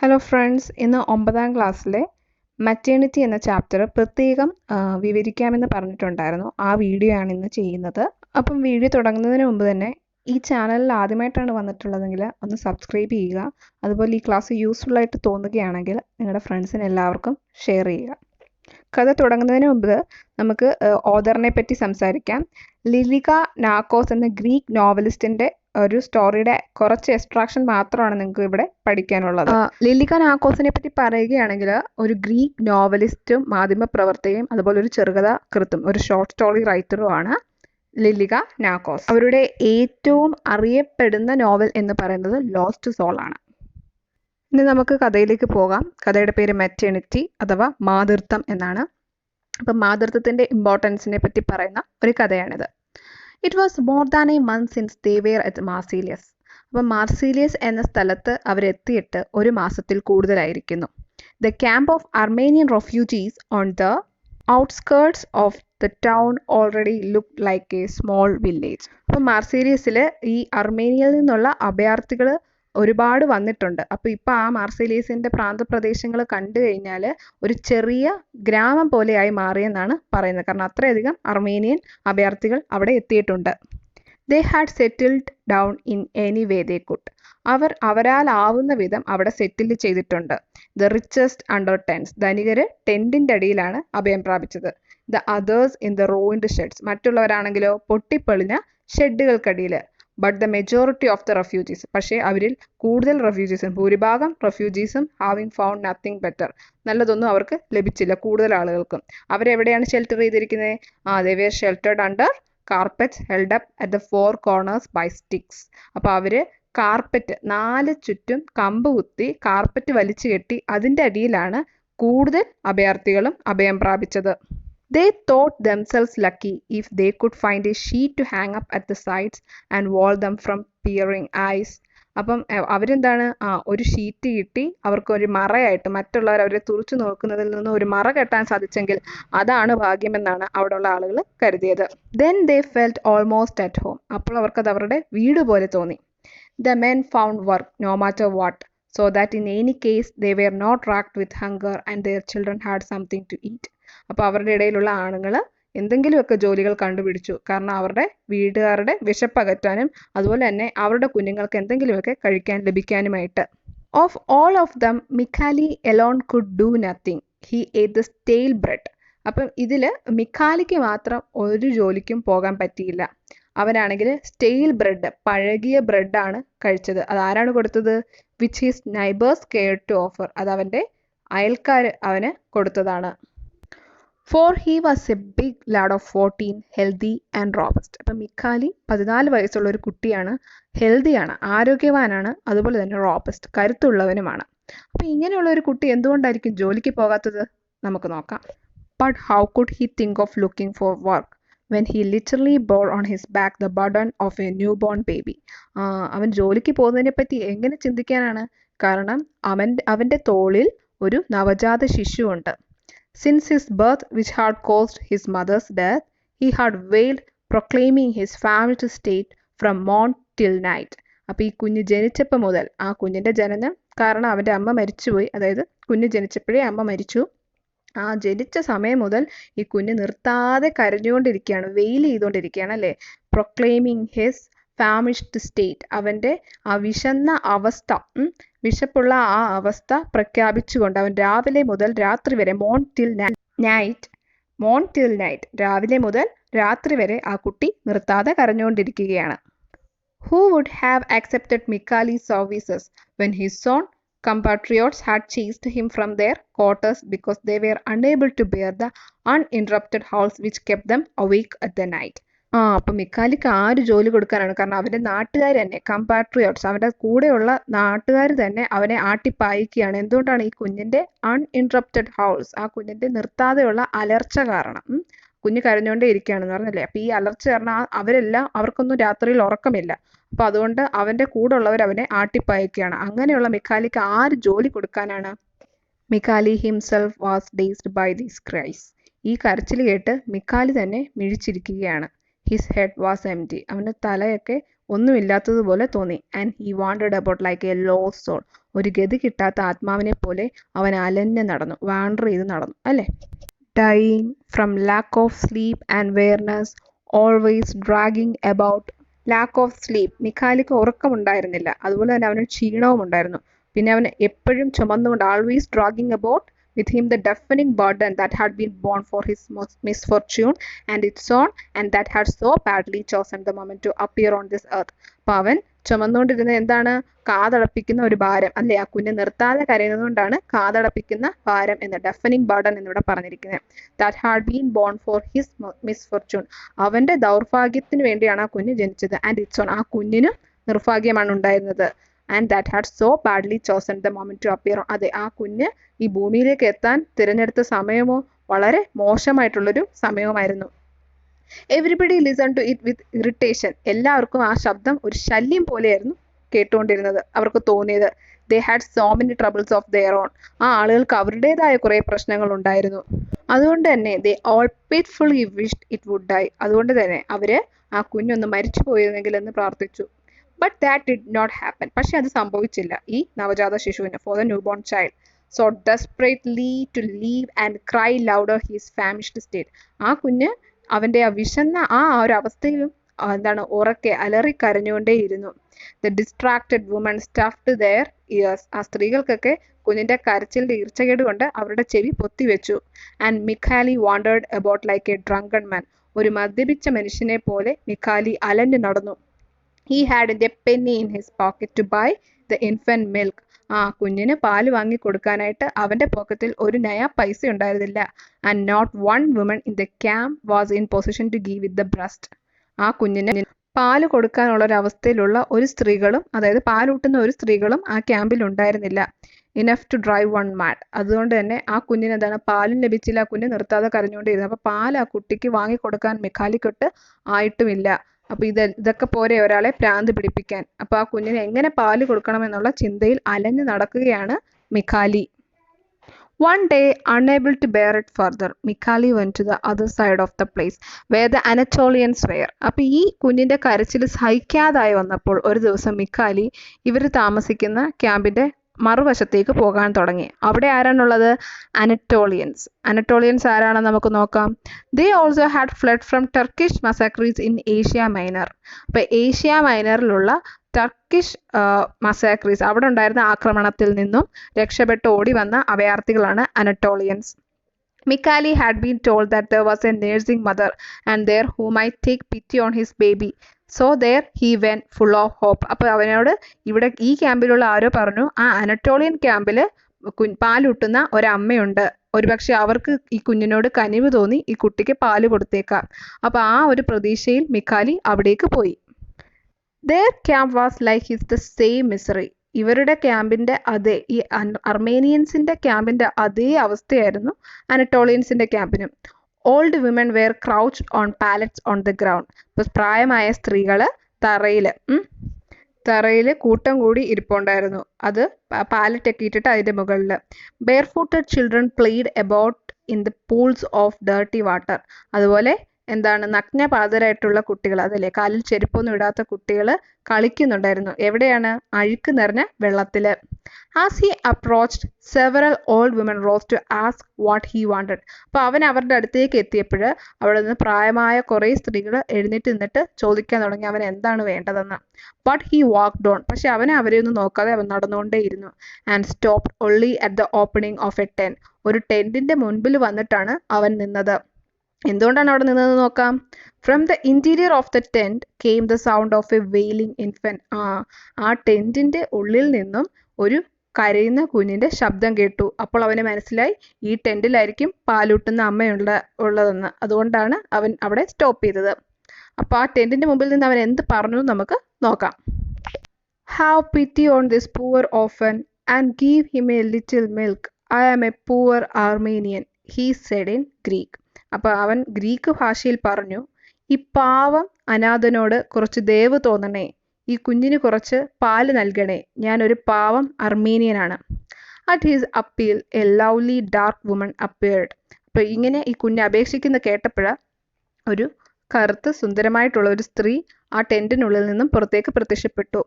Hello friends, ഇന്ന് 9ാം ക്ലാസ്സിലെ maternity എന്ന ചാപ്റ്റർ പ്രത്യേകം വിവരിക്കാമെന്ന് പറഞ്ഞിട്ടുണ്ടായിരുന്നു. ആ വീഡിയോ ആണ് ഇന്ന് ചെയ്യുന്നത്. അപ്പം വീഡിയോ തുടങ്ങുന്നതിന് മുമ്പ് തന്നെ ഈ ചാനലിൽ ആദ്യമായിട്ടാണ് വന്നിട്ടുള്ളതെങ്കിൽ ഒന്ന് സബ്സ്ക്രൈബ് ചെയ്യുക. അതുപോലെ ഈ ക്ലാസ് യൂസ്ഫുൾ ആയിട്ട് തോന്നുകയാണെങ്കിൽ നിങ്ങളുടെ ഫ്രണ്ട്സിന് എല്ലാവർക്കും ഷെയർ ചെയ്യുക. കഥ തുടങ്ങുന്നതിന് മുമ്പ് നമുക്ക് ഓഥറിനെ പറ്റി സംസാരിക്കാം. ലിലിക നാക്കോസ് എന്ന ഗ്രീക്ക് നോവലിസ്റ്റിൻ്റെ ഒരു സ്റ്റോറിയുടെ കുറച്ച് എക്സ്ട്രാക്ഷൻ മാത്രമാണ് നിങ്ങൾക്ക് ഇവിടെ പഠിക്കാനുള്ളത്. ലിലിക നാക്കോസിനെ പറ്റി പറയുകയാണെങ്കിൽ ഒരു ഗ്രീക്ക് നോവലിസ്റ്റും മാധ്യമപ്രവർത്തകയും അതുപോലെ ഒരു ചെറുകഥ കൃത്തും ഒരു ഷോർട്ട് സ്റ്റോറി റൈറ്ററുമാണ് ലിലിക നാക്കോസ്. അവരുടെ ഏറ്റവും അറിയപ്പെടുന്ന നോവൽ എന്ന് പറയുന്നത് ലോസ്റ്റ് സോൾ ആണ്. ഇനി നമുക്ക് കഥയിലേക്ക് പോകാം. കഥയുടെ പേര് മെറ്റേണിറ്റി അഥവാ മാതൃത്വം എന്നാണ്. അപ്പം മാതൃത്വത്തിൻ്റെ ഇമ്പോർട്ടൻസിനെ പറ്റി പറയുന്ന ഒരു കഥയാണിത്. It was more than a month since they were at Marseilles. അപ്പം മാർസീലിയസ് എന്ന സ്ഥലത്ത് അവരെത്തിയിട്ട് ഒരു മാസത്തിൽ കൂടുതലായിരിക്കുന്നു. The camp of Armenian refugees on the outskirts of the town already look like a small village. അപ്പം മാർസീലിയസിൽ ഈ അർമേനിയയിൽ നിന്നുള്ള അഭയാർത്ഥികൾ ഒരുപാട് വന്നിട്ടുണ്ട്. അപ്പോൾ ഇപ്പോൾ ആ മാർസീലിയസിൻ്റെ പ്രാന്തപ്രദേശങ്ങൾ കണ്ടു കഴിഞ്ഞാൽ ഒരു ചെറിയ ഗ്രാമം പോലെയായി മാറിയെന്നാണ് പറയുന്നത്. കാരണം അത്രയധികം അർമേനിയൻ അഭയാർത്ഥികൾ അവിടെ എത്തിയിട്ടുണ്ട്. They had settled down in any way they could. അവരാൽ ആവുന്ന വിധം അവിടെ സെറ്റിൽ ചെയ്തിട്ടുണ്ട്. The richest under tents. ധനികർ ടെൻറ്റിൻ്റെ അടിയിലാണ് അഭയം പ്രാപിച്ചത്. The others in the ruined sheds. മറ്റുള്ളവരാണെങ്കിലോ പൊട്ടിപ്പൊളിഞ്ഞ ഷെഡുകൾക്കടിയിൽ. But the majority of the refugees. പക്ഷേ അവരിൽ കൂടുതൽ റെഫ്യൂജീസും ഭൂരിഭാഗം റെഫ്യൂജീസും ഹാവിങ് ഫൗണ്ട് നത്തിങ് ബെറ്റർ. നല്ലതൊന്നും അവർക്ക് ലഭിച്ചില്ല കൂടുതൽ ആളുകൾക്കും. അവരെവിടെയാണ് ഷെൽട്ടർ ചെയ്തിരിക്കുന്നത്? They were sheltered under carpets held up at the 4 corners by sticks. അപ്പോൾ അവർ കാർപ്പറ്റ് 4 ചുറ്റും കമ്പ് കുത്തി കാർപ്പറ്റ് വലിച്ചു കെട്ടി അതിൻ്റെ അടിയിലാണ് കൂടുതൽ അഭയാർത്ഥികളും അഭയം പ്രാപിച്ചത്. They thought themselves lucky if they could find a sheet to hang up at the sides and wall them from peering eyes. അപ്പം അവരെന്താണ് ഒരു ഷീറ്റ് കിട്ടി അവർക്കൊരു മറയായിട്ട് മറ്റുള്ളവർ അവരെ തുറച്ചു നോക്കുന്നതിൽ നിന്ന് ഒരു മറ കെട്ടാൻ സാധിച്ചെങ്കിൽ അതാണ് ഭാഗ്യമെന്നാണ് അവിടെയുള്ള ആളുകൾ കരുതിയത്. Then they felt almost at home. അപ്പോൾ അവർക്കത് അവരുടെ വീട് പോലെ തോന്നി. The men found work no matter what, so that in any case they were not racked with hunger and their children had something to eat. അപ്പോൾ അവരുടെ ഇടയിലുള്ള ആണുങ്ങൾ എന്തെങ്കിലുമൊക്കെ ജോലികൾ കണ്ടുപിടിച്ചു. കാരണം അവരുടെ വീട്ടുകാരുടെ വിശപ്പകറ്റാനും അതുപോലെ തന്നെ അവരുടെ കുഞ്ഞുങ്ങൾക്ക് എന്തെങ്കിലുമൊക്കെ കഴിക്കാൻ ലഭിക്കാനുമായിട്ട്. Of all of them Mikhali alone could do nothing. He ate the stale bread. അപ്പം ഇതിൽ മിഖാലിക്ക് മാത്രം ഒരു ജോലിക്കും പോകാൻ പറ്റിയില്ല. അവനാണെങ്കിൽ സ്റ്റെയിൽ ബ്രെഡ് പഴകിയ ബ്രെഡാണ് കഴിച്ചത്. അതാരാണ് കൊടുത്തത്? Which his neighbours care to offer. അത് അവൻ്റെ അയൽക്കാർ അവന് കൊടുത്തതാണ്. For he was a big lad of 14, healthy and robust. അപ്പം മിഖാലി 14 വയസ്സുള്ള ഒരു കുട്ടിയാണ്, ഹെൽത്തിയാണ്, ആരോഗ്യവാനാണ്, അതുപോലെ തന്നെ റോബസ്റ്റ് കരുത്തുള്ളവനുമാണ്. അപ്പം ഇങ്ങനെയുള്ള ഒരു കുട്ടി എന്തുകൊണ്ടായിരിക്കും ജോലിക്ക് പോകാത്തത്? നമുക്ക് നോക്കാം. But how could he think of looking for work when he literally bore on his back the burden of a newborn baby? അവൻ ജോലിക്ക് പോകുന്നതിനെ പറ്റി എങ്ങനെ ചിന്തിക്കാനാണ്? കാരണം അവൻ്റെ തോളിൽ ഒരു നവജാത ശിശുവുണ്ട്. Since his birth, which had caused his mother's death, he had wailed, proclaiming his famished state from morn till night. അപ്പോൾ ഈ കുഞ്ഞ് ജനിച്ചപ്പോൾ മുതൽ ആ കുഞ്ഞിൻ്റെ ജനനം കാരണം അവൻ്റെ അമ്മ മരിച്ചുപോയി. അതായത് കുഞ്ഞ് ജനിച്ചപ്പോഴേ അമ്മ മരിച്ചു. ആ ജനിച്ച സമയം മുതൽ ഈ കുഞ്ഞ് നിർത്താതെ കരഞ്ഞുകൊണ്ടിരിക്കുകയാണ്, വെയിൽ ചെയ്തുകൊണ്ടിരിക്കുകയാണ് അല്ലേ. Proclaiming his famished state. അവൻ്റെ ആ വിശന്ന അവസ്ഥ, വിശപ്പുള്ള ആ അവസ്ഥ പ്രഖ്യാപിച്ചുകൊണ്ട് അവൻ രാവിലെ മുതൽ രാത്രി വരെ മോൺ ടിൽ നൈറ്റ് രാവിലെ മുതൽ രാത്രി വരെ ആ കുട്ടി നിർത്താതെ കരഞ്ഞുകൊണ്ടിരിക്കുകയാണ്. Who would have accepted Mikhali's services when his own compatriots had chased him from their quarters because they were unable to bear the uninterrupted howls which kept them awake at the night? അപ്പം മിഖാലിക്ക് ആര് ജോലി കൊടുക്കാനാണ്? കാരണം അവൻ്റെ നാട്ടുകാർ തന്നെ, കമ്പാട്രിയോട്ട്സ്, അവൻ്റെ കൂടെയുള്ള നാട്ടുകാർ തന്നെ അവനെ ആട്ടിപ്പായിക്കുകയാണ്. എന്തുകൊണ്ടാണ്? ഈ കുഞ്ഞിൻ്റെ അൺഇൻട്രപ്റ്റഡ് ഹൗൾസ്, ആ കുഞ്ഞിൻ്റെ നിർത്താതെയുള്ള അലർച്ച കാരണം. കുഞ്ഞ് കരഞ്ഞുകൊണ്ടേ ഇരിക്കുകയാണെന്ന് പറഞ്ഞല്ലേ. അപ്പോൾ ഈ അലർച്ച കാരണം അവർക്കൊന്നും രാത്രിയിൽ ഉറക്കമില്ല. അപ്പോൾ അതുകൊണ്ട് അവൻ്റെ കൂടെ ഉള്ളവർ അവനെ ആട്ടിപ്പായിക്കുകയാണ്. അങ്ങനെയുള്ള മിഖാലിക്ക് ആര് ജോലി കൊടുക്കാനാണ്? Mikhali himself was dazed by these cries. ഈ കരച്ചിൽ കേട്ട് മിഖാലി തന്നെ മിഴിച്ചിരിക്കുകയാണ്. His head was empty. അവൻ്റെ തലയൊക്കെ ഒന്നുമില്ലാത്തതുപോലെ തോന്നി. And he wandered about like a lost soul. ഒരു ഗതി കിട്ടാത്ത ആത്മാവിനെ പോലെ അവൻ അലഞ്ഞ് നടന്നു, വാണ്ടർ ചെയ്ത് നടന്നു അല്ലേ. Dying from lack of sleep and weariness, always dragging about. Lack of sleep, മിഖാലിക്ക് ഉറക്കമുണ്ടായിരുന്നില്ല, അതുപോലെ തന്നെ അവന് ക്ഷീണവും ഉണ്ടായിരുന്നു. പിന്നെ അവൻ എപ്പോഴും ചുമന്നുകൊണ്ട്, always dragging about with him the deafening burden that had been born for his misfortune and its own, and that had so badly chosen the moment to appear on this earth. അപ്പോൾ അവൻ ചുമന്നുകൊണ്ടിരുന്ന എന്താണ്? കാതടപ്പിക്കുന്ന ഒരു ഭാരം അല്ലേ. ആ കുഞ്ഞ് നിർത്താതെ കരയുന്നതുകൊണ്ടാണ് കാതടപ്പിക്കുന്ന ഭാരം എന്ന്, ഡെഫനിങ് ബർഡൻ എന്നിവിടെ പറഞ്ഞിരിക്കുന്നത്. That had been bone for his misfortune, അവന്റെ ദൗർഭാഗ്യത്തിന് വേണ്ടിയാണ് ആ കുഞ്ഞ് ജനിച്ചത്. ആൻഡ് ഇറ്റ്സ് ഓൺ, ആ കുഞ്ഞിന് നിർഭാഗ്യമാണ് ഉണ്ടായിരുന്നത്. And that had so badly chosen the moment to appear. അതെ, ആ കുഞ്ഞ് ഈ ഭൂമിയിലേക്ക് എത്താൻ തിരഞ്ഞെടുത്ത സമയമോ വളരെ മോശമായിട്ടുള്ളൊരു സമയവുമായിരുന്നു. Everybody listen to it with irritation, എല്ലാവർക്കും ആ ശബ്ദം ഒരു ശല്യം പോലെയായിരുന്നു കേട്ടുകൊണ്ടിരുന്നത്, അവർക്ക് തോന്നിയത്. They had so many troubles of their own, ആ ആളുകൾക്ക് അവരുടേതായ കുറേ പ്രശ്നങ്ങൾ ഉണ്ടായിരുന്നു. അതുകൊണ്ട് തന്നെ they all pitifully wished it would die, അതുകൊണ്ട് തന്നെ അവര് ആ കുഞ്ഞൊന്ന് മരിച്ചു പോയിരുന്നെങ്കിൽ എന്ന് പ്രാർത്ഥിച്ചു. But that did not happen, പക്ഷെ അത് സംഭവിച്ചില്ല ഈ നവജാത ശിശുവിന്, for the newborn child. So desperately to live and cry louder his famished state, ആ കുഞ്ഞ് അവന്റെ ആ വിശന്ന ആ ഒരു അവസ്ഥയിലും എന്താണ് ഉറക്കെ അലറി കരഞ്ഞുകൊണ്ടേയിരുന്നു. The distracted woman stuffed their ears, ആ സ്ത്രീകൾക്കൊക്കെ കുഞ്ഞിന്റെ കരച്ചിലിന്റെ ഈർച്ചകേട് കൊണ്ട് അവരുടെ ചെവി പൊത്തിവെച്ചു. And Mikhali wandered about like a drunken man, ഒരു മദ്യപിച്ച മനുഷ്യനെ പോലെ മിഖാലി അലഞ്ഞു നടന്നു. He hadn't a penny in his pocket to buy the infant milk, ആ കുഞ്ഞിന് പാല് വാങ്ങി കൊടുക്കാനായിട്ട് അവന്റെ പോക്കറ്റിൽ ഒരു നയ പൈസ ഉണ്ടായിരുന്നില്ല. And not one woman in the camp was in position to give it the breast, ആ കുഞ്ഞിന് പാല് കൊടുക്കാനുള്ള ഒരു അവസ്ഥയിലുള്ള ഒരു സ്ത്രീകളും, അതായത് പാലൂട്ടുന്ന ഒരു സ്ത്രീകളും ആ ക്യാമ്പിൽ ഉണ്ടായിരുന്നില്ല. Enough to drive one mad, അതുകൊണ്ട് തന്നെ ആ കുഞ്ഞിന് എന്താണ്, പാലും ലഭിച്ചില്ല, ആ കുഞ്ഞ് നിർത്താതെ കരഞ്ഞുകൊണ്ടിരുന്നു. അപ്പോൾ പാൽ ആ കുട്ടിക്ക് വാങ്ങിക്കൊടുക്കാൻ മിഖാലിക്കൊട്ട് ആയിട്ടുമില്ല. അപ്പോൾ ഇതൊക്കെ പോരെ ഒരാളെ പ്രാന്ത് പിടിപ്പിക്കാൻ. അപ്പോൾ ആ കുഞ്ഞിന് എങ്ങനെ പാല് കൊടുക്കണമെന്നുള്ള ചിന്തയിൽ അലഞ്ഞു നടക്കുകയാണ് മിഖാലി. One day, unable to bear it further, Mikhali went to the other side of the place where the Anatolians were. അപ്പോൾ ഈ കുഞ്ഞിന്റെ കരച്ചിൽ സഹിക്കാതായി വന്നപ്പോൾ ഒരു ദിവസം മിഖാലി ഇവർ താമസിക്കുന്ന ക്യാമ്പിന്റെ മറുവശത്തേക്ക് പോകാൻ തുടങ്ങി. അവിടെ ആരാണുള്ളത്? അനറ്റോളിയൻസ് ആരാണെന്ന് നമുക്ക് നോക്കാം. They also had fled from Turkish massacres in Asia Minor. അപ്പോൾ ഏഷ്യ മൈനറിലുള്ള ടർക്കിഷ് മസാക്രീസ്, അവിടെ ഉണ്ടായിരുന്ന ആക്രമണത്തിൽ നിന്നും രക്ഷപ്പെട്ട് ഓടി വന്ന അഭയാർത്ഥികളാണ് അനറ്റോളിയൻസ്. Mikhali had been told that there was a nursing mother and there who might take pity on his baby. So there he went full of hope. അപ്പോൾ അവനോട് ഇവിടെ ഈ ക്യാമ്പിലുള്ള ആരോ പറഞ്ഞു, ആ അനറ്റോളിയൻ ക്യാമ്പിൽ പാലൂട്ടുന്ന ഒരമ്മയുണ്ട്, ഒരുപക്ഷെ അവർക്ക് ഈ കുഞ്ഞിനോട് കനിവ് തോന്നി ഈ കുട്ടിക്ക് പാല് കൊടുത്തേക്കാം. അപ്പോൾ ആ ഒരു പ്രതീക്ഷയിൽ മിഖാലി അവിടേക്ക് പോയി. Their camp was like his the same misery. ഇവരുടെ ക്യാമ്പിന്റെ അതേ, ഈ അർമേനിയൻസിന്റെ ക്യാമ്പിന്റെ അതേ അവസ്ഥയായിരുന്നു അനറ്റോളിയൻസിന്റെ ക്യാമ്പിനും. Old women were crouched on pallets on the ground. ഇപ്പോൾ പ്രായമായ സ്ത്രീകള് തറയിൽ കൂട്ടം കൂടി ഇരിപ്പുണ്ടായിരുന്നു, അത് പാലറ്റൊക്കെ ഇട്ടിട്ട് അതിന്റെ മുകളിൽ. Bare footed children played about in the pools of dirty water. അതുപോലെ എന്താണ്, നഗ്നപാതരായിട്ടുള്ള കുട്ടികൾ, അതല്ലേ കാലിൽ ചെരുപ്പൊന്നും ഇടാത്ത കുട്ടികൾ കളിക്കുന്നുണ്ടായിരുന്നു. എവിടെയാണ്? അഴുക്ക് നിറഞ്ഞ വെള്ളത്തിൽ. As he approached several old women rose to ask what he wanted. അപ്പോൾ അവൻ അവരുടെ അടുത്തേക്ക് എത്തിയപ്പോൾ അവിടെ നിന്ന് പ്രായമായ കുറേ സ്ത്രീകൾ എഴുന്നേറ്റ് നിന്നിട്ട് ചോദിക്കാൻ തുടങ്ങി അവൻ എന്താണ് വേണ്ടതെന്ന്. ബട്ട് ഹി വാക്ക്ഡ് ഓൺ, പക്ഷെ അവരെ ഒന്നും നോക്കാതെ അവൻ നടന്നുകൊണ്ടേയിരുന്നു. And stopped only at the opening of a tent. ഒരു ടെന്റിന്റെ മുൻപിൽ വന്നിട്ടാണ് അവൻ നിന്നത്. എന്തുകൊണ്ടാണ് അവിടെ നിന്നത് നോക്കാം. From the interior of the tent came the sound of A vailing infant. ആ ടെന്റിന്റെ ഉള്ളിൽ നിന്നും ഒരു കരയുന്ന കുഞ്ഞിന്റെ ശബ്ദം കേട്ടു. അപ്പോൾ അവന് മനസ്സിലായി ഈ ടെന്റിലായിരിക്കും പാലൂട്ടുന്ന ഉള്ളതെന്ന്. അതുകൊണ്ടാണ് അവൻ അവിടെ സ്റ്റോപ്പ് ചെയ്തത്. അപ്പോൾ ആ ടെന്റിന്റെ മുമ്പിൽ നിന്ന് അവൻ എന്ത് പറഞ്ഞു നമുക്ക് നോക്കാം. Have pity on this poor orphan and give him a little milk. I am a poor Armenian, he said in Greek. അപ്പോൾ അവൻ ഗ്രീക്ക് ഭാഷയിൽ പറഞ്ഞു, ഈ പാവം അനാഥനോട് കുറച്ച് ദയവ് തോന്നണേ, ഈ കുഞ്ഞിന് കുറച്ച് പാല് നൽകണേ, ഞാനൊരു പാവം അർമേനിയനാണ്. At his appeal a lovely dark woman appeared. അപ്പോൾ ഇങ്ങനെ ഈ കുഞ്ഞ് അപേക്ഷിക്കുന്ന കേട്ടപ്പോഴ ഒരു കറുത്ത് സുന്ദരമായിട്ടുള്ള ഒരു സ്ത്രീ ആ ടെന്റിനുള്ളിൽ നിന്നും പുറത്തേക്ക് പ്രത്യക്ഷപ്പെട്ടു.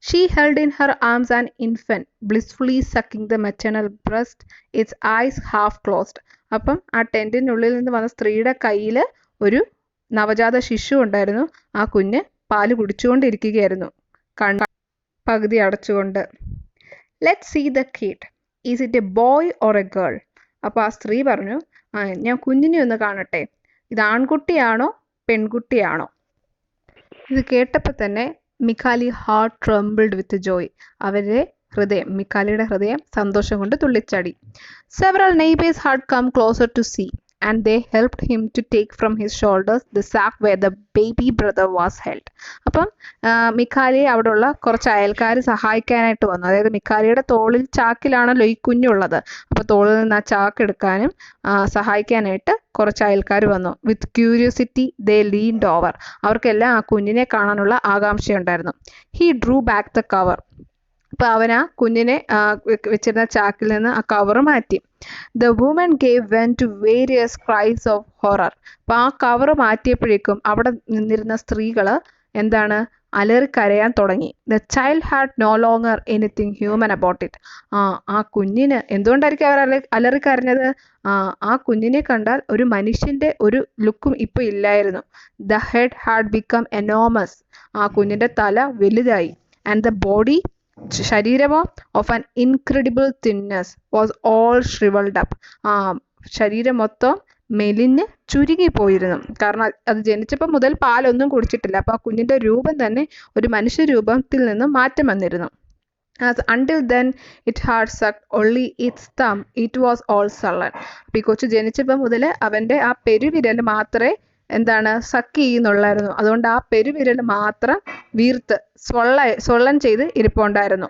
She held in her arms an infant, blissfully sucking the maternal breast, its eyes half closed. അപ്പം ആ ടെൻറ്റിനുള്ളിൽ നിന്ന് വന്ന സ്ത്രീയുടെ കയ്യിൽ ഒരു നവജാത ശിശു ഉണ്ടായിരുന്നു. ആ കുഞ്ഞ് പാല് കുടിച്ചുകൊണ്ടിരിക്കുകയായിരുന്നു, പകുതി അടച്ചുകൊണ്ട്. Let see the kid, is it a boy or a girl? അപ്പോൾ ആ സ്ത്രീ പറഞ്ഞു, ഞാൻ കുഞ്ഞിനെ ഒന്ന് കാണട്ടെ, ഇത് ആൺകുട്ടിയാണോ പെൺകുട്ടിയാണോ? ഇത് കേട്ടപ്പോൾ തന്നെ മിഖാലി ഹാർട്ട് ട്രംബിൾഡ് വിത്ത് ജോയ്. മിഖാലിയുടെ ഹൃദയം സന്തോഷം കൊണ്ട് തുള്ളിച്ചാടി. Several neighbours had come closer to see and they helped him to take from his shoulders the sack where the baby brother was held. അപ്പം മിഖാലിയെ അവിടെയുള്ള കുറച്ച് അയൽക്കാർ സഹായിക്കാനായിട്ട് വന്നു. അതായത് മിഖാലിയുടെ തോളിൽ ചാക്കിലാണല്ലോ ഈ കുഞ്ഞുള്ളത്. അപ്പോൾ തോളിൽ നിന്ന് ആ ചാക്ക് എടുക്കാനും സഹായിക്കാനായിട്ട് കുറച്ച് അയൽക്കാർ വന്നു. With curiosity they leaned over. അവർക്കെല്ലാം ആ കുഞ്ഞിനെ കാണാനുള്ള ആകാംക്ഷയുണ്ടായിരുന്നു. He drew back the cover. അപ്പോൾ അവൻ ആ കുഞ്ഞിനെ വെച്ചിരുന്ന ചാക്കിൽ നിന്ന് ആ കവർ മാറ്റി. The woman gave vent to various cries of horror. അപ്പോൾ ആ കവർ മാറ്റിയപ്പോഴേക്കും അവിടെ നിന്നിരുന്ന സ്ത്രീകൾ അലറിക്കരയാൻ തുടങ്ങി. The child had no longer anything human about it. ആ കുഞ്ഞിന് എന്തുകൊണ്ടായിരിക്കും അവർ അലറിക്കരഞ്ഞത്? ആ കുഞ്ഞിനെ കണ്ടാൽ ഒരു മനുഷ്യൻ്റെ ഒരു ലുക്കും ഇപ്പോൾ ഇല്ലായിരുന്നു. The head had become enormous. ആ കുഞ്ഞിൻ്റെ തല വലുതായി. ആൻഡ് ദ ബോഡി, ശരീരമോ, of an incredible thinness was all shrivelled up. ശരീരം മൊത്തം മെലിഞ്ഞ് ചുരുങ്ങിപ്പോയിരുന്നു. കാരണം അത് ജനിച്ചപ്പോൾ മുതൽ പാലൊന്നും കുടിച്ചിട്ടില്ല. അപ്പോൾ ആ കുഞ്ഞിൻ്റെ രൂപം തന്നെ ഒരു മനുഷ്യരൂപത്തിൽ നിന്ന് മാറ്റം വന്നിരുന്നു. Until then it had sucked only its thumb, it was all sullen. അപ്പോൾ ഈ കൊച്ചു ജനിച്ചപ്പോൾ മുതൽ അവൻ്റെ ആ പെരുവിരൽ മാത്രമേ സക്ക് ചെയ്യുന്നുള്ളായിരുന്നു. അതുകൊണ്ട് ആ പെരുവിരൽ മാത്രം വീർത്ത് സ്വള്ളൻ ചെയ്ത് ഇരിപ്പുണ്ടായിരുന്നു.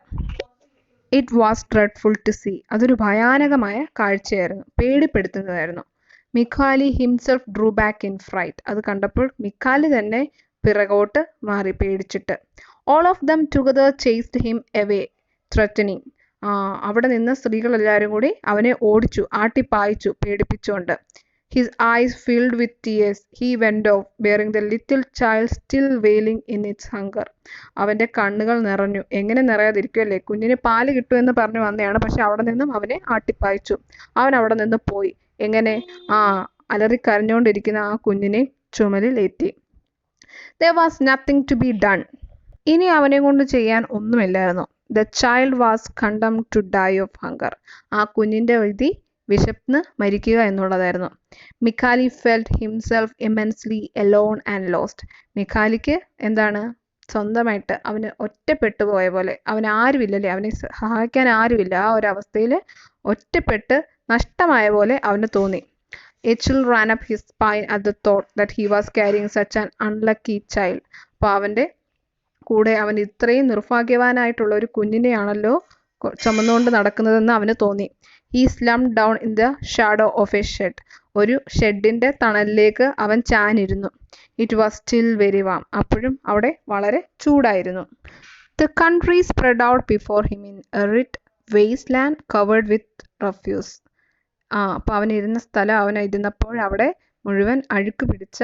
It was dreadful to see. അതൊരു ഭയാനകമായ കാഴ്ചയായിരുന്നു, പേടിപ്പെടുത്തുന്നതായിരുന്നു. Mikhali himself drew back in fright. അത് കണ്ടപ്പോൾ മിഖാലി തന്നെ പിറകോട്ട് മാറി പേടിച്ചിട്ട്. All of them together chased him away threatening. അവിടെ നിന്ന് സ്ത്രീകളെല്ലാവരും കൂടി അവനെ ഓടിച്ചു, ആട്ടിപ്പായിച്ചു, പേടിപ്പിച്ചുകൊണ്ട്. His eyes filled with tears. He went off, bearing the little child still wailing in its hunger. അവൻ്റെ കണ്ണുകൾ നിറഞ്ഞു. എങ്ങനെ നിറയാതിരിക്കുമല്ലേ? കുഞ്ഞിന് പാല് കിട്ടുമെന്ന് പറഞ്ഞു വന്നതാണ്. പക്ഷെ അവിടെ നിന്നും അവനെ ആട്ടിപ്പായിച്ചു. അവൻ അവിടെ നിന്ന് പോയി. എങ്ങനെ? അലറിക്കരഞ്ഞുകൊണ്ടിരിക്കുന്ന ആ കുഞ്ഞിനെ ചുമലിലേറ്റി. There was nothing to be done. ഇനി അവനെ കൊണ്ട് ചെയ്യാൻ ഒന്നുമില്ലായിരുന്നു. The child was condemned to die of hunger. ആ കുഞ്ഞിൻ്റെ വിധി വിശപ്ന് മരിക്കുക എന്നുള്ളതായിരുന്നു. Mikhali felt himself immensely alone and lost. മിഖാലിക്ക് സ്വന്തമായിട്ട് അവന് ഒറ്റപ്പെട്ടു പോയ പോലെ, അവന് ആരുമില്ലല്ലേ, അവനെ സഹായിക്കാൻ ആരുമില്ല. ആ ഒരവസ്ഥയിൽ ഒറ്റപ്പെട്ട് നഷ്ടമായ പോലെ അവന് തോന്നി. A chill ran up his spine at the thought that he was carrying such an unlucky child. അപ്പോൾ അവൻ്റെ കൂടെ അവൻ ഇത്രയും നിർഭാഗ്യവാനായിട്ടുള്ള ഒരു കുഞ്ഞിനെയാണല്ലോ ചുമന്നുകൊണ്ട് നടക്കുന്നതെന്ന് അവന് തോന്നി. He slumped down in the shadow of a shed. ഒരു ഷെഡിൻ്റെ തണലിലേക്ക് അവൻ ചാഞ്ഞിരുന്നു. It was still very warm. അപ്പോഴും അവിടെ വളരെ ചൂടായിരുന്നു. The country spread out before him in arid wasteland covered with refuse. അപ്പോൾ അവനിരുന്ന സ്ഥലം, അവനിരുന്നപ്പോൾ അവിടെ മുഴുവൻ അഴുക്ക് പിടിച്ച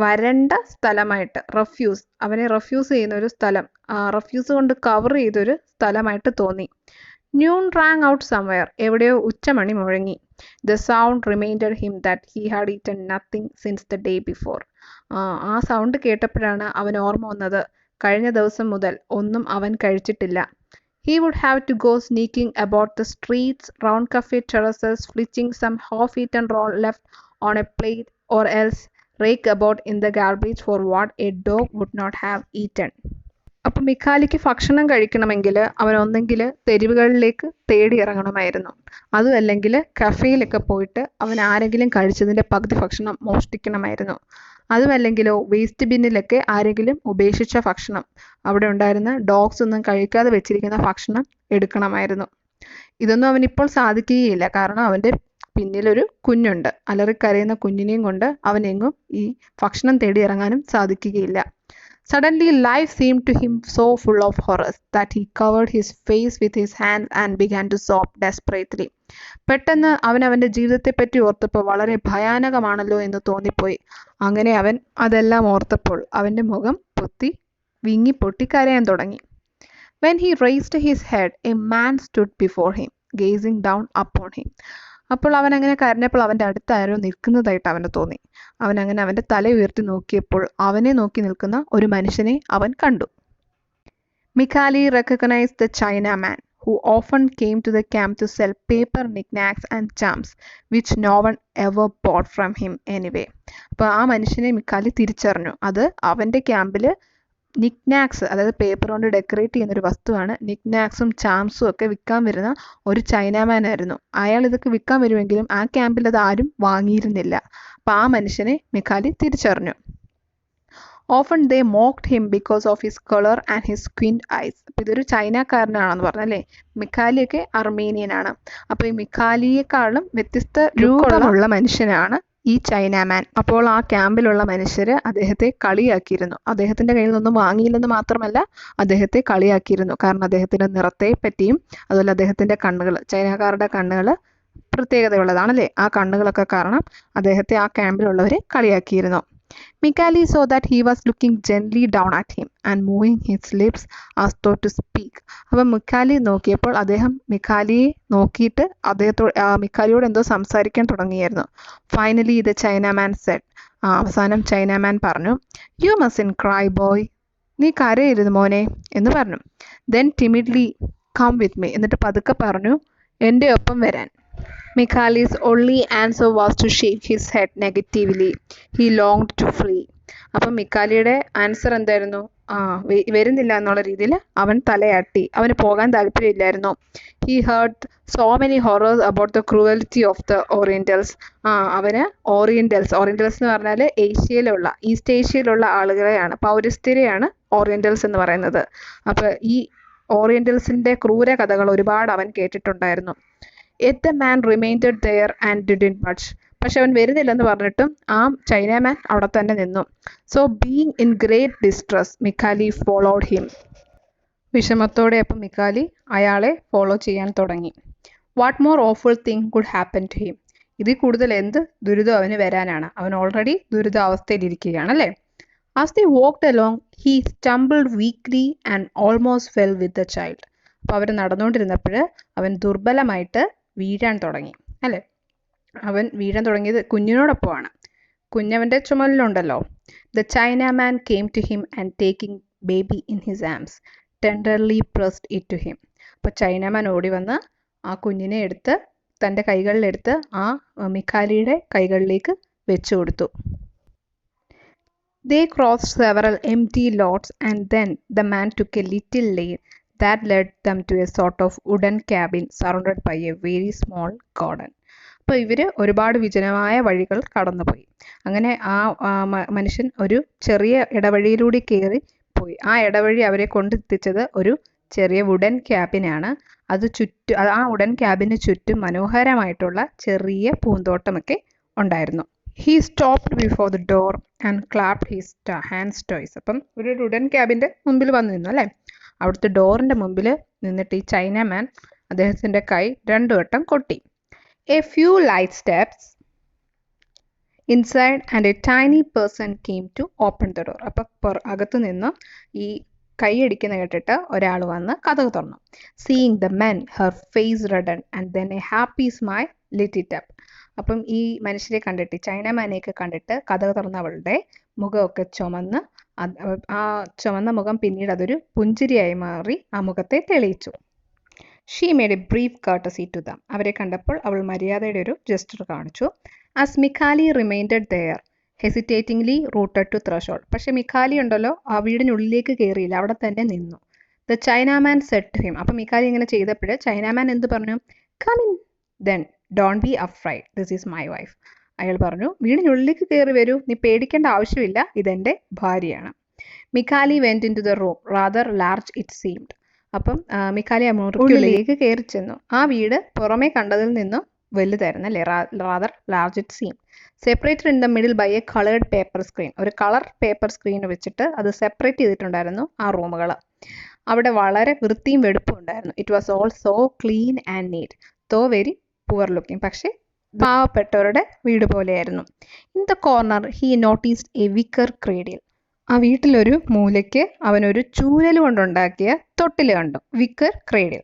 വരണ്ട സ്ഥലമായിട്ട്, റഫ്യൂസ്, അവനെ റഫ്യൂസ് ചെയ്യുന്ന ഒരു സ്ഥലം, റഫ്യൂസ് കൊണ്ട് കവർ ചെയ്തൊരു സ്ഥലമായിട്ട് തോന്നി. Noon rang out somewhere. എവിടെയോ ഉച്ചമണി മുഴങ്ങി. The sound reminded him that he had eaten nothing since the day before. ആ സൗണ്ട് കേട്ടപ്പോഴാണ് അവൻ ഓർമ്മ വന്നത്, കഴിഞ്ഞ ദിവസം മുതൽ ഒന്നും അവൻ കഴിച്ചിട്ടില്ല. He would have to go sneaking about the streets, round cafe terraces, flitting some half-eaten roll left on a plate, or else rake about in the garbage for what a dog would not have eaten. അപ്പം മിഖാലിക്ക് ഭക്ഷണം കഴിക്കണമെങ്കിൽ അവൻ ഒന്നെങ്കിൽ തെരുവുകളിലേക്ക് തേടി ഇറങ്ങണമായിരുന്നു, അതും അല്ലെങ്കിൽ കഫേയിലൊക്കെ പോയിട്ട് അവൻ ആരെങ്കിലും കഴിച്ചതിൻ്റെ പകുതി ഭക്ഷണം മോഷ്ടിക്കണമായിരുന്നു, അതുമല്ലെങ്കിലോ വേസ്റ്റ് ബിന്നിലൊക്കെ ആരെങ്കിലും ഉപേക്ഷിച്ച ഭക്ഷണം, അവിടെ ഉണ്ടായിരുന്ന ഡോഗ്സ് ഒന്നും കഴിക്കാതെ വെച്ചിരിക്കുന്ന ഭക്ഷണം എടുക്കണമായിരുന്നു. ഇതൊന്നും അവനിപ്പോൾ സാധിക്കുകയില്ല. കാരണം അവൻ്റെ പിന്നിലൊരു കുഞ്ഞുണ്ട്. അലറിക്കരയുന്ന കുഞ്ഞിനെയും കൊണ്ട് അവനെങ്ങും ഈ ഭക്ഷണം തേടി ഇറങ്ങാനും സാധിക്കുകയില്ല. Suddenly life seemed to him so full of horrors that he covered his face with his hands and began to sob desperately. പെട്ടെന്ന് അവൻ്റെ ജീവിതത്തെപ്പറ്റി ഓർത്തപ്പോൾ വളരെ ഭയാനകമാണല്ലോ എന്ന് തോന്നിപ്പോയി. അങ്ങനെ അവൻ അതെല്ലാം ഓർത്തപ്പോൾ അവൻ്റെ മുഖം പൊത്തി വിങ്ങിപ്പൊട്ടി കരയാൻ തുടങ്ങി. When he raised his head, a man stood before him, gazing down upon him. അപ്പോൾ അവൻ അങ്ങനെ കരഞ്ഞപ്പോൾ അവൻ്റെ അടുത്ത് ആരോ നിൽക്കുന്നതായിട്ട് അവന് തോന്നി. അവൻ അങ്ങനെ അവൻ്റെ തല ഉയർത്തി നോക്കിയപ്പോൾ അവനെ നോക്കി നിൽക്കുന്ന ഒരു മനുഷ്യനെ അവൻ കണ്ടു. Mikali recognized the Chinaman, who often came to the camp to sell paper knickknacks and charms, which no one ever bought from him anyway. അപ്പോൾ ആ മനുഷ്യനെ മിക്കാലി തിരിച്ചറിഞ്ഞു. അത് അവൻ്റെ ക്യാമ്പിൽ നിക്നാക്സ്, അതായത് പേപ്പർ കൊണ്ട് ഡെക്കറേറ്റ് ചെയ്യുന്നൊരു വസ്തുവാണ്. നിക്നാക്സും ചാംസും ഒക്കെ വിൽക്കാൻ വരുന്ന ഒരു ചൈനാമാൻ ആയിരുന്നു. അയാൾ ഇതൊക്കെ വിൽക്കാൻ വരുമെങ്കിലും ആ ക്യാമ്പിൽ അത് ആരും വാങ്ങിയിരുന്നില്ല. അപ്പോൾ ആ മനുഷ്യനെ മിക്കാലി തിരിച്ചറിഞ്ഞു. Often they mocked him because of his colour and his squinted eyes. അപ്പോൾ ഇതൊരു ചൈനക്കാരനാണെന്ന് പറഞ്ഞല്ലേ. മിക്കാലിയൊക്കെ അർമേനിയനാണ്. അപ്പോൾ ഈ മിക്കാലിയെക്കാളും വ്യത്യസ്ത രൂപമുള്ള മനുഷ്യനാണ് ഈ ചൈനാമാൻ. അപ്പോൾ ആ ക്യാമ്പിലുള്ള മനുഷ്യർ അദ്ദേഹത്തെ കളിയാക്കിയിരുന്നു. അദ്ദേഹത്തിൻ്റെ കയ്യിൽ നിന്നൊന്നും വാങ്ങിയില്ലെന്ന് മാത്രമല്ല, അദ്ദേഹത്തെ കളിയാക്കിയിരുന്നു. കാരണം അദ്ദേഹത്തിൻ്റെ നിറത്തെ പറ്റിയും അതുപോലെ അദ്ദേഹത്തിൻ്റെ കണ്ണുകൾ, ചൈനക്കാരുടെ കണ്ണുകൾ പ്രത്യേകതയുള്ളതാണല്ലേ. ആ കണ്ണുകളൊക്കെ കാരണം അദ്ദേഹത്തെ ആ ക്യാമ്പിലുള്ളവരെ കളിയാക്കിയിരുന്നു. Mikali saw that he was looking gently down at him and moving his lips as though to speak. അപ്പം മിക്കാലി നോക്കിയപ്പോൾ അദ്ദേഹം മിക്കാലിയെ നോക്കിയിട്ട് മിക്കാലിയോട് എന്തോ സംസാരിക്കാൻ തുടങ്ങിയായിരുന്നു. ഫൈനലി ദ ചൈനാമാൻ സെഡ്, അവസാനം ചൈനാമാൻ പറഞ്ഞു, യു മസ്റ്റ്ന്റ് ക്രൈ ബോയ്, നീ കരയരുത് മോനെ എന്ന് പറഞ്ഞു. ദെൻ ടിമിഡ്ലി കം വിത്ത് മീ, എന്നിട്ട് പതുക്കെ പറഞ്ഞു എൻ്റെ ഒപ്പം വരാൻ. Mikali's only answer was to shake his head negatively. He longed to flee. അപ്പം മിക്കാലിയുടെ ആൻസർ എന്തായിരുന്നു? വരുന്നില്ല എന്നുള്ള രീതിയിൽ അവൻ തലയാട്ടി. അവന് പോകാൻ താല്പര്യമില്ലായിരുന്നു. He heard so many horrors about the cruelty of the Orientals. അവന് ഓറിയന്റൽസ് എന്ന് പറഞ്ഞാൽ ഏഷ്യയിലുള്ള, ഈസ്റ്റ് ഏഷ്യയിലുള്ള ആളുകളെയാണ്, പൗരസ്ത്യരെയാണ് ഓറിയന്റൽസ് എന്ന് പറയുന്നത്. അപ്പോൾ ഈ ഓറിയന്റൽസിൻ്റെ ക്രൂര കഥകൾ ഒരുപാട് അവൻ കേട്ടിട്ടുണ്ടായിരുന്നു. Yet the man remained there and didn't budge. പക്ഷെ അവൻ വരുന്നില്ലെന്ന് പറഞ്ഞിട്ടും ആ ചൈനാമാൻ അവിടെ തന്നെ നിന്നു. So being in great distress, Mikali followed him. വിഷമത്തോടെ അപ്പം മിക്കാലി അയാളെ ഫോളോ ചെയ്യാൻ തുടങ്ങി. What more awful thing could happen to him. ഇതിൽ കൂടുതൽ എന്ത് ദുരിതം അവന് വരാനാണ്? അവൻ ഓൾറെഡി ദുരിതാവസ്ഥയിലിരിക്കുകയാണ് അല്ലേ. As they walked along, he stumbled weakly and almost fell with the child. അപ്പോൾ അവർ നടന്നുകൊണ്ടിരുന്നപ്പോൾ അവൻ ദുർബലമായിട്ട് വീഴാൻ തുടങ്ങി അല്ലേ. അവൻ വീഴാൻ തുടങ്ങിയത് കുഞ്ഞിനോടൊപ്പമാണ്. കുഞ്ഞവൻ്റെ ചുമലിലുണ്ടല്ലോ. The Chinaman came to him and taking baby in his arms tenderly pressed it to him. അപ്പോൾ ചൈനാമാൻ ഓടി വന്ന് ആ കുഞ്ഞിനെ എടുത്ത് തൻ്റെ കൈകളിലെടുത്ത് ആ മിക്കാലിയുടെ കൈകളിലേക്ക് വെച്ചു കൊടുത്തു. They crossed several empty lots and then the man took a little lane that led them to a sort of wooden cabin surrounded by a very small garden. അപ്പോൾ ഇവർ ഒരുപാട് വിജനമായ വഴികൾ കടന്നുപോയി. അങ്ങനെ ആ മനുഷ്യൻ ഒരു ചെറിയ ഇടവഴിയിലൂടെ കയറി പോയി. ആ ഇടവഴി അവരെ കൊണ്ടെത്തിച്ചത് ഒരു ചെറിയ വുഡൻ ക്യാബിനാണ്. ആ വുഡൻ ക്യാബിന് ചുറ്റും മനോഹരമായിട്ടുള്ള ചെറിയ പൂന്തോട്ടമൊക്കെ ഉണ്ടായിരുന്നു. He stopped before the door and clapped his hands twice. അപ്പം ഒരു വുഡൻ ക്യാബിൻ്റെ മുമ്പിൽ വന്ന് നിന്നു അല്ലേ. അവിടുത്തെ ഡോറിൻ്റെ മുമ്പിൽ നിന്നിട്ട് ഈ ചൈനാമാൻ അദ്ദേഹത്തിൻ്റെ കൈ 2 വട്ടം കൊട്ടി. A few light steps inside and a tiny person came to open the door. അപ്പോൾ അകത്ത് നിന്ന് ഈ കൈയടിക്കുന്ന കേട്ടിട്ട് ഒരാൾ വന്ന് കതക് തുറന്നു. Seeing the men, her face reddened and then a happy smile lit it up. അപ്പം ഈ മനുഷ്യരെ കണ്ടിട്ട്, ചൈനാമാനെയൊക്കെ കണ്ടിട്ട് കതക് തുറന്നവളുടെ മുഖമൊക്കെ ചുമന്ന്, ആ ചുമന്ന മുഖം പിന്നീട് അതൊരു പുഞ്ചിരിയായി മാറി ആ മുഖത്തെ തെളിയിച്ചു. She made a brief curtsy to them. അവരെ കണ്ടപ്പോൾ അവൾ മര്യാദയുടെ ഒരു ജസ്റ്റർ കാണിച്ചു. As Mikali reminded there hesitatingly rooted to threshold. പക്ഷെ മിക്കാലി ഉണ്ടല്ലോ ആ വീടിനുള്ളിലേക്ക് കയറിയില്ല, അവിടെ തന്നെ നിന്നു. The Chinaman said to him. അപ്പം മിക്കാലി ഇങ്ങനെ ചെയ്തപ്പോൾ ചൈനാമാൻ എന്ത് പറഞ്ഞു? Come in then, don't be afraid, this is my wife. അയാൾ പറഞ്ഞു, വീടിനുള്ളിലേക്ക് കയറി വരൂ, നീ പേടിക്കേണ്ട ആവശ്യമില്ല, ഇതെൻ്റെ ഭാര്യയാണ്. Mikali went into the room rather large it seemed. അപ്പം മിക്കാലി ആ മുറിക്കുള്ളിലേക്ക് കയറി ചെന്നു. ആ വീട് പുറമേ കണ്ടതിൽ നിന്നും വലുതായിരുന്നു അല്ലേ. Rather large it seem. Separated in the middle by a coloured paper screen. ഒരു കളർ പേപ്പർ സ്ക്രീൻ വെച്ചിട്ട് അത് സെപ്പറേറ്റ് ചെയ്തിട്ടുണ്ടായിരുന്നു ആ റൂമുകൾ. അവിടെ വളരെ വൃത്തിയും വെടുപ്പും ഉണ്ടായിരുന്നു. It was all so clean and NEET തോ വെരി പുവർ ലുക്കിംഗ്. പക്ഷേ പാവപ്പെട്ടവരുടെ വീട് പോലെയായിരുന്നു. In the corner he noticed A wicker ക്രേഡിൽ. ആ വീട്ടിലൊരു മൂലയ്ക്ക് അവനൊരു ചൂരൽ കൊണ്ടുണ്ടാക്കിയ തൊട്ടിൽ കണ്ടു. Wicker ക്രേഡിൽ.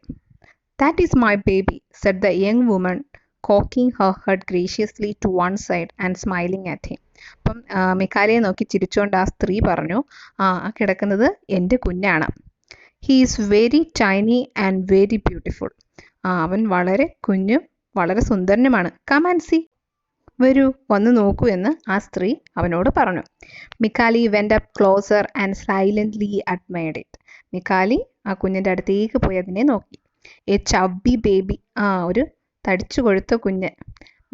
"That is my baby," said the young woman, cocking her head graciously to one side and smiling at him. അപ്പം മിക്കാലിയെ നോക്കി ചിരിച്ചുകൊണ്ട് ആ സ്ത്രീ പറഞ്ഞു, ആ കിടക്കുന്നത് എൻ്റെ കുഞ്ഞാണ്. "He is very tiny and very beautiful." അവൻ വളരെ കുഞ്ഞും വളരെ സുന്ദരനുമാണ്. "Come and see." വരൂ, വന്ന് നോക്കൂ എന്ന് ആ സ്ത്രീ അവനോട് പറഞ്ഞു. Mikali went up closer and silently admired it. Mikali ആ കുഞ്ഞിൻ്റെ അടുത്തേക്ക് പോയി അതിനെ നോക്കി. എ ചബ്ബി ബേബി, ഒരു തടിച്ചു കൊഴുത്ത കുഞ്ഞ്.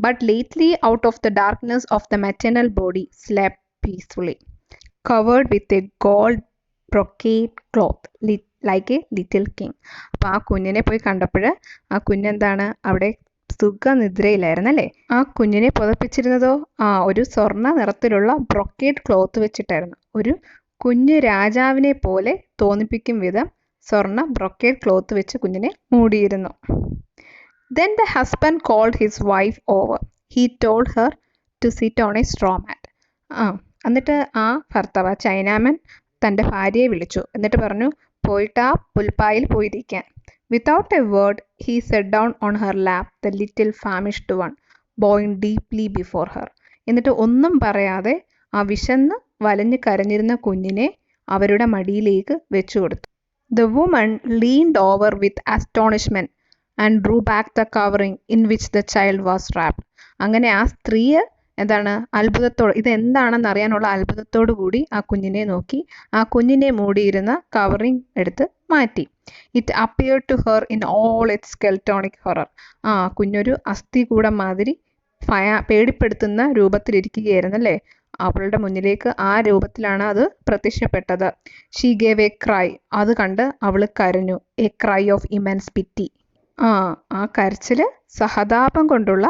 But lately out of the darkness of the maternal body slept peacefully, covered with a gold brocade cloth like A little king. അപ്പോൾ ആ കുഞ്ഞിനെ പോയി കണ്ടപ്പോൾ ആ കുഞ്ഞെന്താണ് അവിടെ സുഖനിദ്രയിലായിരുന്നല്ലേ. ആ കുഞ്ഞിനെ പുതപ്പിച്ചിരുന്നതോ ഒരു സ്വർണ്ണ നിറത്തിലുള്ള ബ്രൊക്കേഡ് ക്ലോത്ത് വെച്ചിട്ടായിരുന്നു. ഒരു കുഞ്ഞു രാജാവിനെ പോലെ തോന്നിപ്പിക്കും വിധം സ്വർണ്ണ ബ്രൊക്കേഡ് ക്ലോത്ത് വെച്ച് കുഞ്ഞിനെ മൂടിയിരുന്നു. Then the husband called his wife over. He told her to sit on a straw mat. എന്നിട്ട് ആ ഭർത്താവ്, ആ ചൈനാമൻ, തൻ്റെ ഭാര്യയെ വിളിച്ചു. എന്നിട്ട് പറഞ്ഞു, പോയിട്ട് ആ പുൽപ്പായിൽ പോയിരിക്കാൻ. Without a word, he sat down on her lap, the little famished one, bowing deeply before her. എന്നിട്ട് ഒന്നും പറയാതെ ആ വിശന്ന് വലഞ്ഞു കരഞ്ഞിരുന്ന കുഞ്ഞിനെ അവരുടെ മടിയിലേക്ക് വെച്ചു കൊടുത്തു. The woman leaned over with astonishment and drew back the covering in which the child was wrapped. അങ്ങനെ ആ സ്ത്രീ അത്ഭുതത്തോട്, ഇതെന്താണെന്ന് അറിയാനുള്ള അത്ഭുതത്തോടു കൂടി ആ കുഞ്ഞിനെ നോക്കി ആ കുഞ്ഞിനെ മൂടിയിരുന്ന കവറിങ് എടുത്ത് മാറ്റി. It appeared to her in all its skeletonic horror. കുഞ്ഞൊരു അസ്ഥികൂടം മാതിരി പേടിപ്പെടുത്തുന്ന രൂപത്തിലിരിക്കുകയായിരുന്നല്ലേ. അവളുടെ മുന്നിലേക്ക് ആ രൂപത്തിലാണ് അത് പ്രത്യക്ഷപ്പെട്ടത്. She gave a cry. അത് കണ്ട് അവൾ കരഞ്ഞു. A cry of immense pity. ആ കരച്ചിൽ സഹതാപം കൊണ്ടുള്ള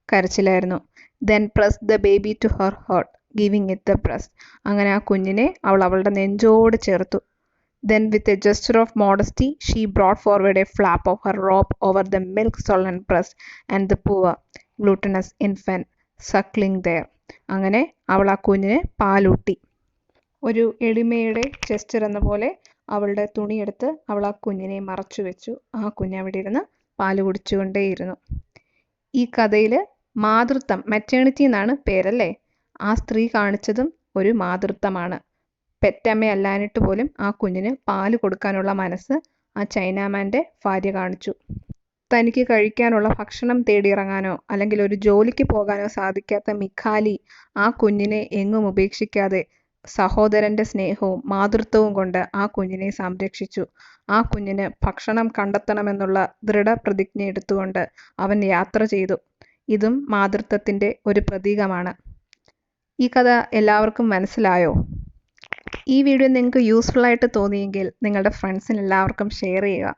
കരച്ചിലായിരുന്നു. Then pressed the baby to her heart, giving it the breast. അങ്ങനെ ആ കുഞ്ഞിനെ അവൾ അവളുടെ നെഞ്ചോട് ചേർത്തു. Then with a gesture of modesty she brought forward a flap of her robe over the milk-swollen breast and the poor glutinous infant suckling there. അങ്ങനെ അവൾ ആ കുഞ്ഞിനെ പാലൂട്ടി. ഒരു എളിമയുടെ ജെസ്റ്റർ എന്ന പോലെ അവളുടെ തുണിയെടുത്ത് അവൾ ആ കുഞ്ഞിനെ മറച്ചു വെച്ചു. ആ കുഞ്ഞവിടെ ഇരുന്ന് പാല് കുടിച്ചുകൊണ്ടേയിരുന്നു. ഈ കഥയിൽ മാതൃത്വം, മെറ്റേണിറ്റി എന്നാണ് പേരല്ലേ. ആ സ്ത്രീ കാണിച്ചതും ഒരു മാതൃത്വമാണ്. പെറ്റമ്മയല്ലാഞ്ഞിട്ട് പോലും ആ കുഞ്ഞിന് പാല് കൊടുക്കാനുള്ള മനസ്സ് ആ ചൈനാമാൻ്റെ ഭാര്യ കാണിച്ചു. തനിക്ക് കഴിക്കാനുള്ള ഭക്ഷണം തേടിയിറങ്ങാനോ അല്ലെങ്കിൽ ഒരു ജോലിക്ക് പോകാനോ സാധിക്കാത്ത മിഖാലി ആ കുഞ്ഞിനെ എങ്ങും ഉപേക്ഷിക്കാതെ സഹോദരൻ്റെ സ്നേഹവും മാതൃത്വവും കൊണ്ട് ആ കുഞ്ഞിനെ സംരക്ഷിച്ചു. ആ കുഞ്ഞിന് ഭക്ഷണം കണ്ടെത്തണമെന്നുള്ള ദൃഢപ്രതിജ്ഞ എടുത്തുകൊണ്ട് അവൻ യാത്ര ചെയ്തു. ഇതും മാതൃത്വത്തിൻ്റെ ഒരു പ്രതീകമാണ്. ഈ കഥ എല്ലാവർക്കും മനസ്സിലായോ? ഈ വീഡിയോ നിങ്ങൾക്ക് യൂസ്ഫുള്ളായിട്ട് തോന്നിയെങ്കിൽ നിങ്ങളുടെ ഫ്രണ്ട്സിന് എല്ലാവർക്കും ഷെയർ ചെയ്യുക.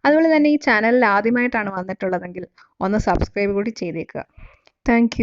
അതുപോലെ തന്നെ ഈ ചാനലിൽ ആദ്യമായിട്ടാണ് വന്നിട്ടുള്ളതെങ്കിൽ ഒന്ന് സബ്സ്ക്രൈബ് കൂടി ചെയ്തേക്കുക. താങ്ക്